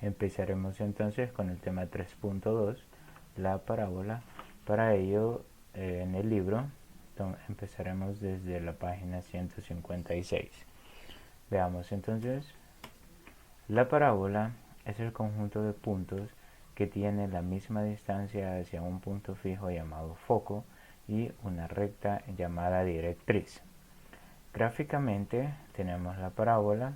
Empezaremos entonces con el tema 3.2, la parábola. Para ello, en el libro empezaremos desde la página 156. Veamos entonces. La parábola es el conjunto de puntos que tiene la misma distancia hacia un punto fijo llamado foco y una recta llamada directriz. Gráficamente tenemos la parábola.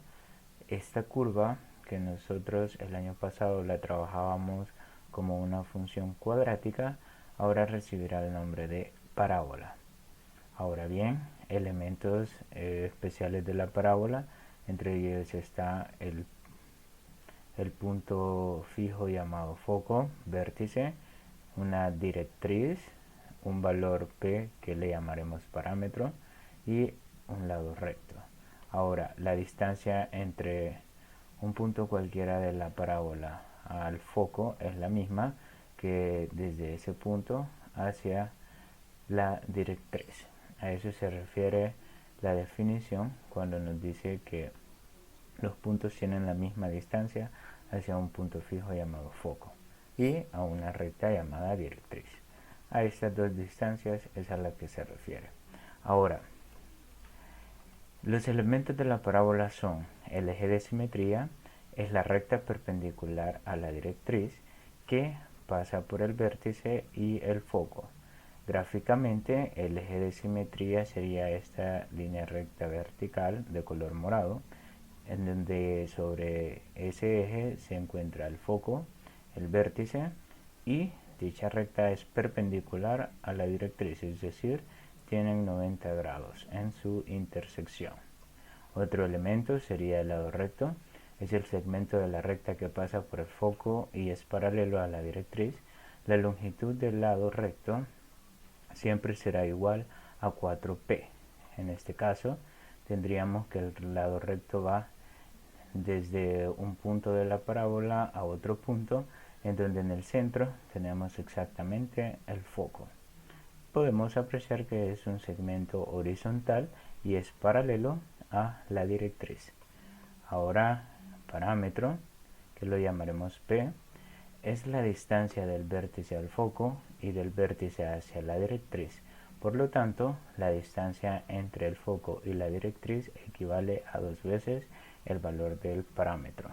Esta curva que nosotros el año pasado la trabajábamos como una función cuadrática, ahora recibirá el nombre de parábola. Ahora bien, elementos especiales de la parábola, entre ellos está el punto fijo llamado foco, vértice, una directriz, un valor P que le llamaremos parámetro y un lado recto. Ahora, la distancia entre un punto cualquiera de la parábola al foco es la misma que desde ese punto hacia la directriz. A eso se refiere la definición cuando nos dice que los puntos tienen la misma distancia hacia un punto fijo llamado foco y a una recta llamada directriz. A estas dos distancias es a la que se refiere. Ahora, los elementos de la parábola son el eje de simetría, es la recta perpendicular a la directriz que pasa por el vértice y el foco. Gráficamente, el eje de simetría sería esta línea recta vertical de color morado, en donde sobre ese eje se encuentra el foco, el vértice, y dicha recta es perpendicular a la directriz, es decir, tienen 90 grados en su intersección. Otro elemento sería el lado recto, es el segmento de la recta que pasa por el foco y es paralelo a la directriz. La longitud del lado recto siempre será igual a 4p. En este caso, tendríamos que el lado recto va desde un punto de la parábola a otro punto, en donde en el centro tenemos exactamente el foco. Podemos apreciar que es un segmento horizontal y es paralelo a la directriz. Ahora, parámetro, que lo llamaremos P, es la distancia del vértice al foco y del vértice hacia la directriz. Por lo tanto, la distancia entre el foco y la directriz equivale a 2 veces el valor del parámetro.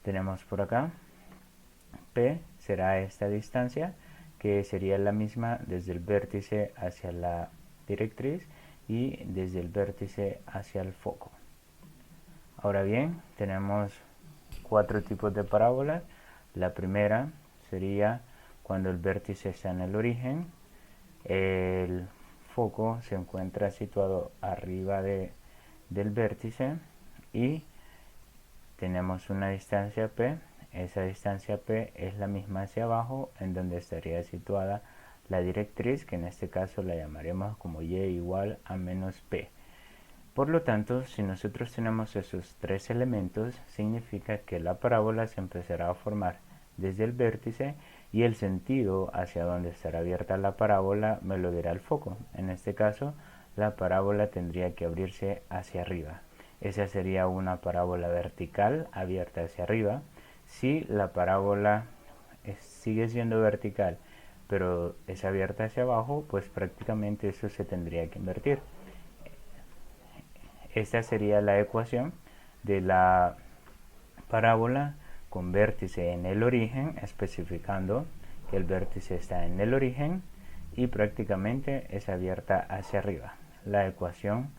Tenemos por acá, P será esta distancia, que sería la misma desde el vértice hacia la directriz y desde el vértice hacia el foco. Ahora bien, tenemos 4 tipos de parábolas. La primera sería cuando el vértice está en el origen, el foco se encuentra situado arriba del vértice y tenemos una distancia P. Esa distancia P es la misma hacia abajo, en donde estaría situada la directriz, que en este caso la llamaremos como y igual a menos P. Por lo tanto, si nosotros tenemos esos 3 elementos, significa que la parábola se empezará a formar desde el vértice y el sentido hacia donde estará abierta la parábola me lo dirá el foco. En este caso, la parábola tendría que abrirse hacia arriba. Esa sería una parábola vertical abierta hacia arriba. Si la parábola sigue siendo vertical, pero es abierta hacia abajo, pues prácticamente eso se tendría que invertir. Esta sería la ecuación de la parábola con vértice en el origen, especificando que el vértice está en el origen y prácticamente es abierta hacia arriba. La ecuación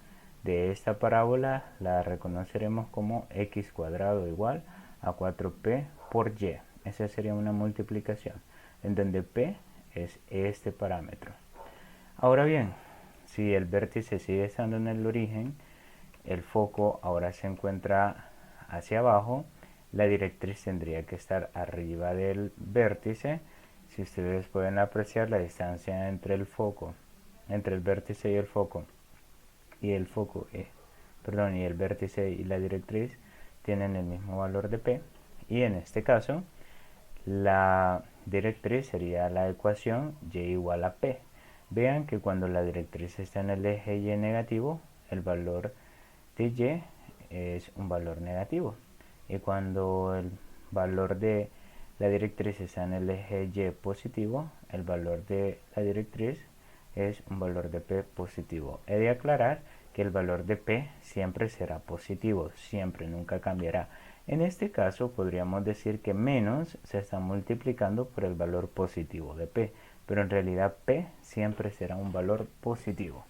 de esta parábola la reconoceremos como x cuadrado igual a 4p por y. Esa sería una multiplicación en donde p es este parámetro. Ahora bien, si el vértice sigue estando en el origen, el foco ahora se encuentra hacia abajo, la directriz tendría que estar arriba del vértice. Si ustedes pueden apreciar la distancia entre el foco, entre el vértice y el foco, y el foco, y el vértice y la directriz tienen el mismo valor de P, y en este caso la directriz sería la ecuación y igual a P. Vean que cuando la directriz está en el eje y negativo, el valor de y es un valor negativo, y cuando el valor de la directriz está en el eje Y positivo, el valor de la directriz es un valor de P positivo. He de aclarar que el valor de P siempre será positivo, siempre, nunca cambiará. En este caso podríamos decir que menos se está multiplicando por el valor positivo de P, pero en realidad P siempre será un valor positivo.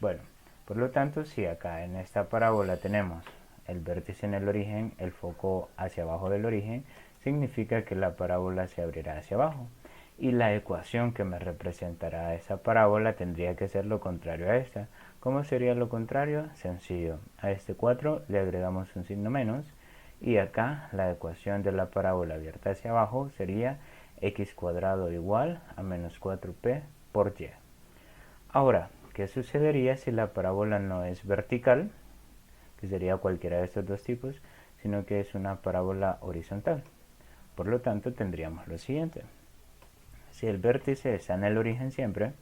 Bueno, por lo tanto, si acá en esta parábola tenemos el vértice en el origen, el foco hacia abajo del origen, significa que la parábola se abrirá hacia abajo. Y la ecuación que me representará esa parábola tendría que ser lo contrario a esta. ¿Cómo sería lo contrario? Sencillo. A este 4 le agregamos un signo menos. Y acá la ecuación de la parábola abierta hacia abajo sería x cuadrado igual a menos 4p por y. Ahora, ¿qué sucedería si la parábola no es vertical, que sería cualquiera de estos dos tipos, sino que es una parábola horizontal? Por lo tanto, tendríamos lo siguiente. Si el vértice está en el origen siempre,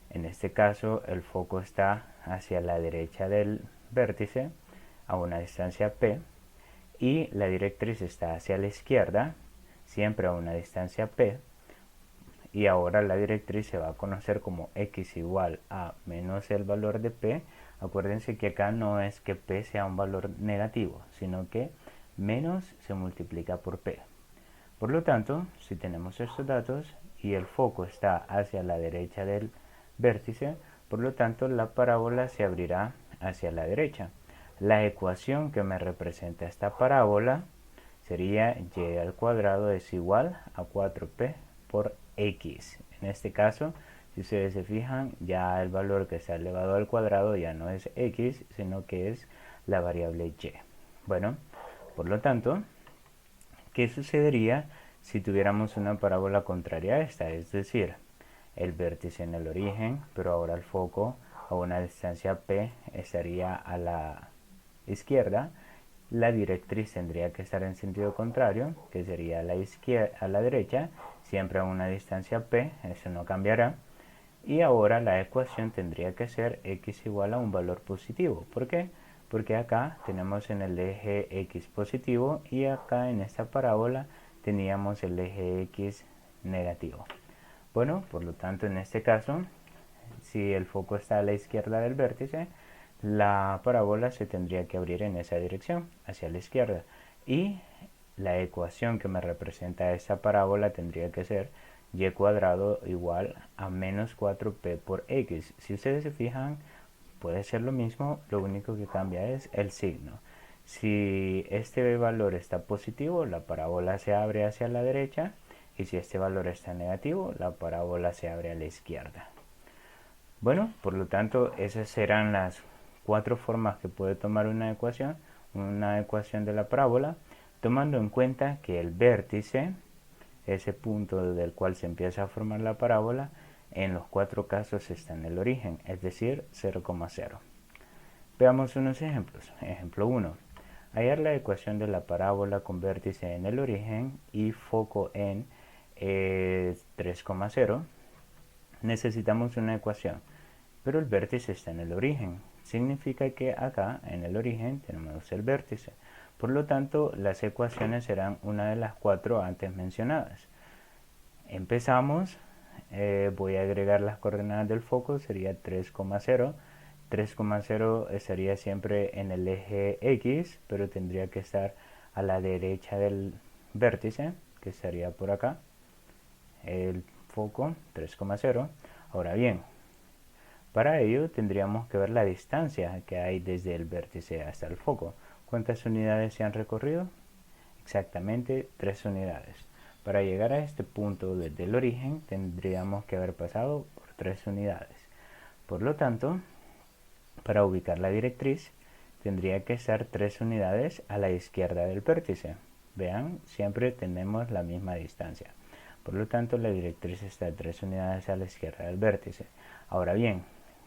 en este caso el foco está hacia la derecha del vértice a una distancia p, y la directriz está hacia la izquierda, siempre a una distancia p, y ahora la directriz se va a conocer como x igual a menos el valor de p. Acuérdense que acá no es que p sea un valor negativo, sino que menos se multiplica por p. Por lo tanto, si tenemos estos datos y el foco está hacia la derecha del vértice, por lo tanto la parábola se abrirá hacia la derecha. La ecuación que me representa esta parábola sería y al cuadrado es igual a 4p por x. En este caso, si ustedes se fijan, ya el valor que está elevado al cuadrado ya no es x, sino que es la variable y. Bueno, por lo tanto, ¿qué sucedería si tuviéramos una parábola contraria a esta? Es decir, el vértice en el origen, pero ahora el foco a una distancia p estaría a la izquierda. La directriz tendría que estar en sentido contrario, que sería a la derecha, siempre a una distancia p, eso no cambiará. Y ahora la ecuación tendría que ser x igual a un valor positivo. ¿Por qué? Porque acá tenemos en el eje x positivo y acá en esta parábola teníamos el eje x negativo. Bueno, por lo tanto en este caso, si el foco está a la izquierda del vértice, la parábola se tendría que abrir en esa dirección, hacia la izquierda. Y la ecuación que me representa esta parábola tendría que ser y cuadrado igual a menos 4p por x. Si ustedes se fijan, puede ser lo mismo, lo único que cambia es el signo. Si este valor está positivo, la parábola se abre hacia la derecha, y si este valor está negativo, la parábola se abre a la izquierda. Bueno, por lo tanto, esas serán las 4 formas que puede tomar una ecuación de la parábola, tomando en cuenta que el vértice, ese punto del cual se empieza a formar la parábola, en los 4 casos está en el origen, es decir, 0,0. Veamos unos ejemplos. Ejemplo 1. Hallar la ecuación de la parábola con vértice en el origen y foco en 3,0. Necesitamos una ecuación, pero el vértice está en el origen. Significa que acá, en el origen, tenemos el vértice. Por lo tanto, las ecuaciones serán una de las 4 antes mencionadas. Empezamos, voy a agregar las coordenadas del foco, sería 3,0. 3,0 estaría siempre en el eje X, pero tendría que estar a la derecha del vértice, que estaría por acá. El foco 3,0. Ahora bien, para ello tendríamos que ver la distancia que hay desde el vértice hasta el foco. ¿Cuántas unidades se han recorrido? Exactamente 3 unidades. Para llegar a este punto desde el origen tendríamos que haber pasado por 3 unidades. Por lo tanto, para ubicar la directriz tendría que estar 3 unidades a la izquierda del vértice. Vean, siempre tenemos la misma distancia. Por lo tanto, la directriz está 3 unidades a la izquierda del vértice. Ahora bien,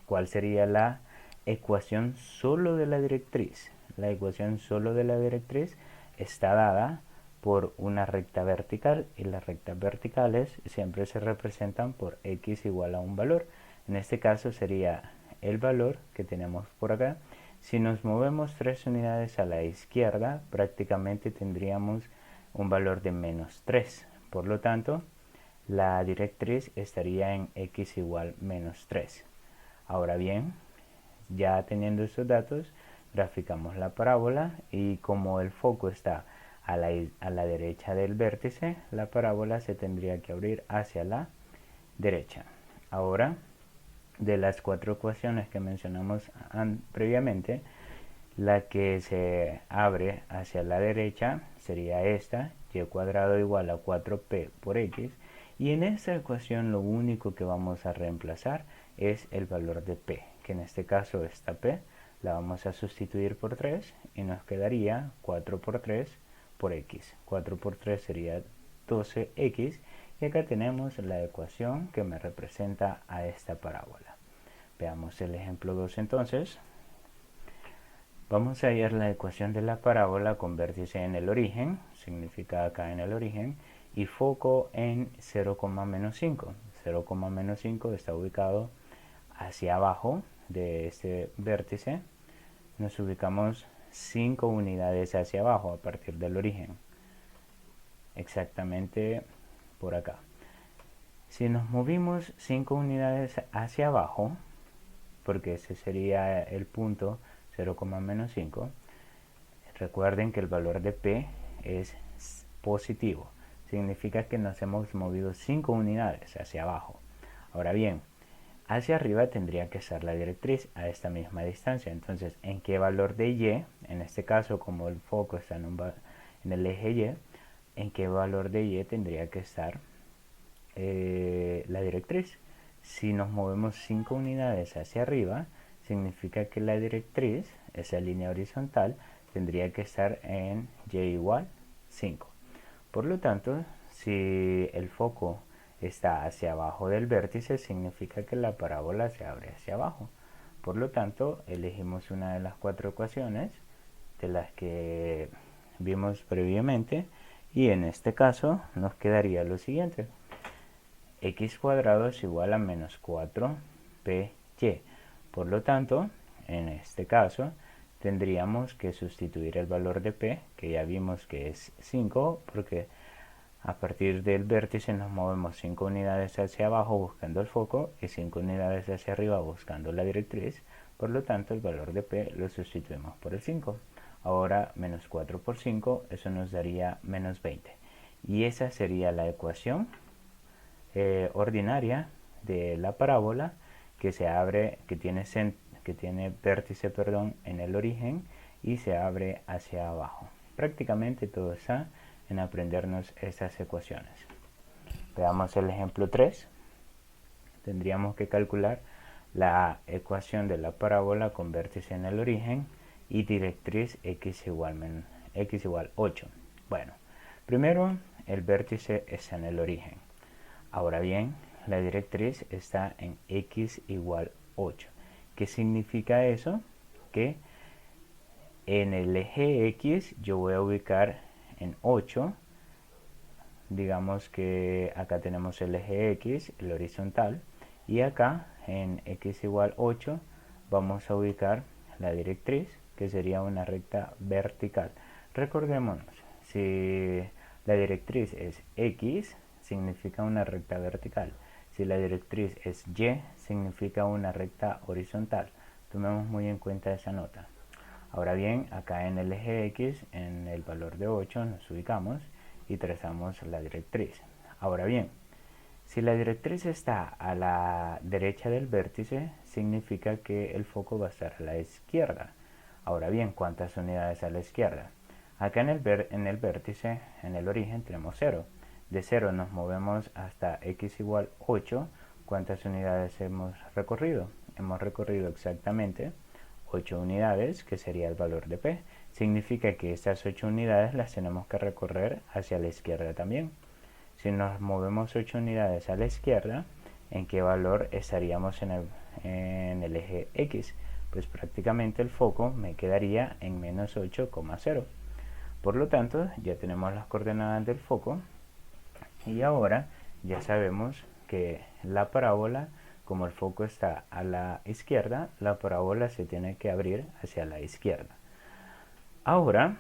¿cuál sería la ecuación solo de la directriz? La ecuación solo de la directriz está dada por una recta vertical, y las rectas verticales siempre se representan por x igual a un valor. En este caso sería el valor que tenemos por acá. Si nos movemos 3 unidades a la izquierda, prácticamente tendríamos un valor de menos 3. Por lo tanto, la directriz estaría en x igual menos 3. Ahora bien, ya teniendo estos datos, graficamos la parábola y como el foco está a la derecha del vértice, la parábola se tendría que abrir hacia la derecha. Ahora, de las 4 ecuaciones que mencionamos previamente, la que se abre hacia la derecha sería esta, y cuadrado igual a 4p por x, y en esta ecuación lo único que vamos a reemplazar es el valor de p, que en este caso esta p la vamos a sustituir por 3 y nos quedaría 4 por 3 por x. 4 por 3 sería 12x, y acá tenemos la ecuación que me representa a esta parábola. Veamos el ejemplo 2 entonces. Vamos a hallar la ecuación de la parábola con vértice en el origen, significa acá en el origen, y foco en 0,-5. 0,-5 está ubicado hacia abajo de este vértice. Nos ubicamos 5 unidades hacia abajo a partir del origen, exactamente por acá. Si nos movimos 5 unidades hacia abajo, porque ese sería el punto 0,-5, recuerden que el valor de P es positivo, significa que nos hemos movido 5 unidades hacia abajo. Ahora bien, hacia arriba tendría que estar la directriz a esta misma distancia. Entonces, ¿en qué valor de Y? En este caso, como el foco está en el eje Y, ¿en qué valor de Y tendría que estar la directriz? Si nos movemos 5 unidades hacia arriba, significa que la directriz, esa línea horizontal, tendría que estar en y igual 5. Por lo tanto, si el foco está hacia abajo del vértice, significa que la parábola se abre hacia abajo. Por lo tanto, elegimos una de las 4 ecuaciones de las que vimos previamente, y en este caso nos quedaría lo siguiente: x cuadrado es igual a menos 4py. Por lo tanto, en este caso, tendríamos que sustituir el valor de p, que ya vimos que es 5, porque a partir del vértice nos movemos 5 unidades hacia abajo buscando el foco y 5 unidades hacia arriba buscando la directriz. Por lo tanto, el valor de p lo sustituimos por el 5. Ahora, menos 4 por 5, eso nos daría menos 20. Y esa sería la ecuación ordinaria de la parábola, que se abre, que tiene vértice en el origen y se abre hacia abajo. Prácticamente todo está en aprendernos estas ecuaciones. Veamos el ejemplo 3. Tendríamos que calcular la ecuación de la parábola con vértice en el origen y directriz x igual 8. Bueno, primero el vértice está en el origen. Ahora bien, la directriz está en x igual 8. ¿Qué significa eso? Que en el eje x yo voy a ubicar en 8. Digamos que acá tenemos el eje x, el horizontal, y acá en x igual 8 vamos a ubicar la directriz, que sería una recta vertical. Recordémonos, si la directriz es x, significa una recta vertical. Si la directriz es y, significa una recta horizontal. Tomemos muy en cuenta esa nota. Ahora bien, acá en el eje x, en el valor de 8, nos ubicamos y trazamos la directriz. Ahora bien, si la directriz está a la derecha del vértice, significa que el foco va a estar a la izquierda. Ahora bien, ¿cuántas unidades a la izquierda? Acá en el vértice, en el origen, tenemos 0. De 0 nos movemos hasta x igual 8. ¿Cuántas unidades hemos recorrido? Hemos recorrido exactamente 8 unidades, que sería el valor de p. Significa que estas 8 unidades las tenemos que recorrer hacia la izquierda también. Si nos movemos 8 unidades a la izquierda, ¿en qué valor estaríamos en el eje x? Pues prácticamente el foco me quedaría en menos 8,0. Por lo tanto, ya tenemos las coordenadas del foco. Y ahora ya sabemos que la parábola, como el foco está a la izquierda, la parábola se tiene que abrir hacia la izquierda. Ahora,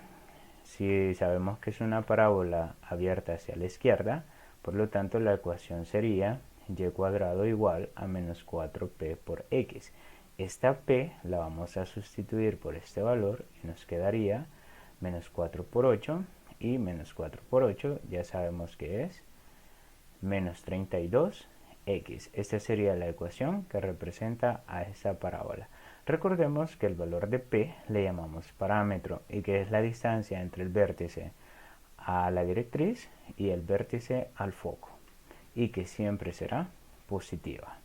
Si sabemos que es una parábola abierta hacia la izquierda, por lo tanto la ecuación sería y cuadrado igual a menos 4p por x. Esta p la vamos a sustituir por este valor y nos quedaría menos 4 por 8, y menos 4 por 8 ya sabemos que es menos 32x. Esta sería la ecuación que representa a esta parábola. Recordemos que el valor de p le llamamos parámetro y que es la distancia entre el vértice a la directriz y el vértice al foco, y que siempre será positiva.